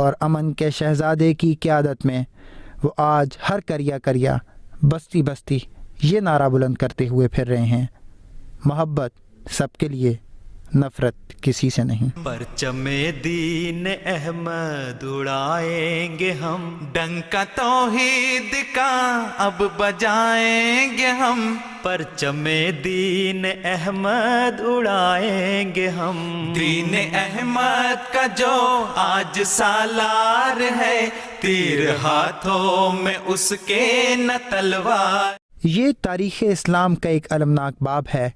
اور امن کے شہزادے کی قیادت میں وہ آج ہر کریا کریا بستی بستی یہ نعرہ بلند کرتے ہوئے پھر رہے ہیں، محبت سب کے لیے، نفرت کسی سے نہیں۔ پرچم دین احمد اڑائیں گے ہم، ڈنکا توحید کا اب بجائیں گے ہم، پرچم دین احمد اڑائیں گے ہم، دین احمد کا جو آج سالار ہے، تیر ہاتھوں میں اس کے نہ تلوار۔ یہ تاریخ اسلام کا ایک المناک باب ہے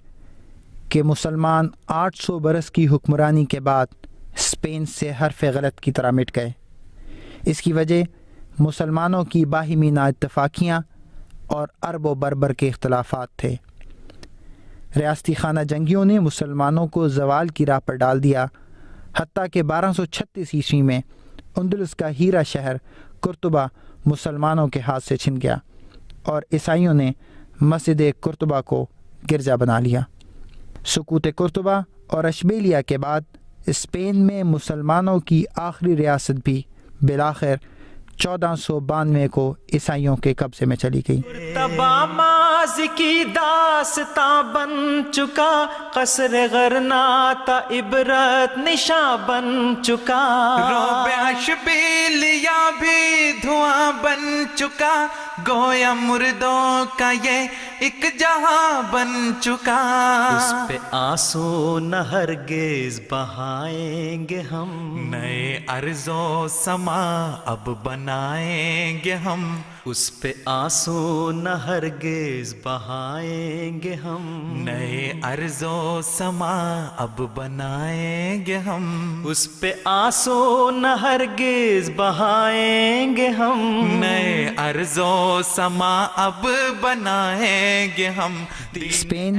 کہ مسلمان 800 برس کی حکمرانی کے بعد اسپین سے حرف غلط کی طرح مٹ گئے۔ اس کی وجہ مسلمانوں کی باہمی نااتفاقیاں اور عرب و بربر کے اختلافات تھے۔ ریاستی خانہ جنگیوں نے مسلمانوں کو زوال کی راہ پر ڈال دیا، حتیٰ کہ 1236 عیسوی میں اندلس کا ہیرا شہر قرطبہ مسلمانوں کے ہاتھ سے چھن گیا اور عیسائیوں نے مسجد قرطبہ کو گرجا بنا لیا۔ سقوط قرطبہ اور اشبیلیہ کے بعد اسپین میں مسلمانوں کی آخری ریاست بھی بالآخر 1492 کو عیسائیوں کے قبضے میں چلی گئی۔ تبا ماضی کی داستاں بن چکا، قصر غرناطہ عبرت نشاں بن چکا، روب اشبیلیہ بھی دھواں بن چکا، گویا مردوں کا یہ ایک جہاں بن چکا، اس پہ آنسو نہ ہرگز بہائیں گے ہم، نئے ارض و سما اب بنائیں گے ہم، اس پہ آنسو نہ ہرگز بہائیں گے ہم، نئے ارض و سما اب بنائیں گے ہم، اس پہ آنسو نہ ہرگز بہائیں گے ہم، نئے ارض و سما اب بنائیں گے ہم۔ اسپین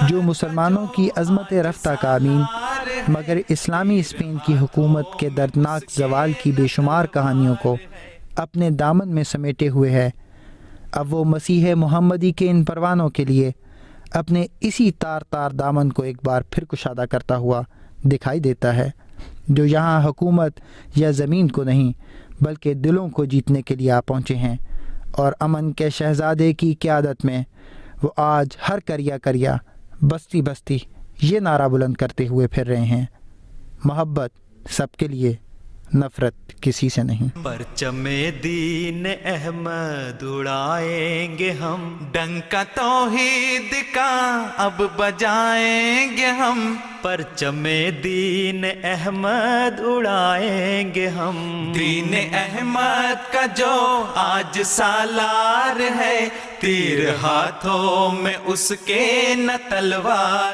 جو مسلمانوں کی عظمت رفتہ کا امین، مگر اسلامی اسپین کی حکومت کے دردناک زوال کی بے شمار کہانیوں کو اپنے دامن میں سمیٹے ہوئے ہے، اب وہ مسیح محمدی کے ان پروانوں کے لیے اپنے اسی تار تار دامن کو ایک بار پھر کشادہ کرتا ہوا دکھائی دیتا ہے، جو یہاں حکومت یا زمین کو نہیں بلکہ دلوں کو جیتنے کے لیے آ پہنچے ہیں، اور امن کے شہزادے کی قیادت میں وہ آج ہر کریا کریا بستی بستی یہ نعرہ بلند کرتے ہوئے پھر رہے ہیں، محبت سب کے لیے، نفرت کسی سے نہیں۔ پرچم دین احمد اڑائیں گے ہم، ڈنکا توحید کا اب بجائیں گے ہم، پرچم دین احمد اڑائیں گے ہم، دین احمد کا جو آج سالار ہے، تیر ہاتھوں میں اس کے نہ تلوار۔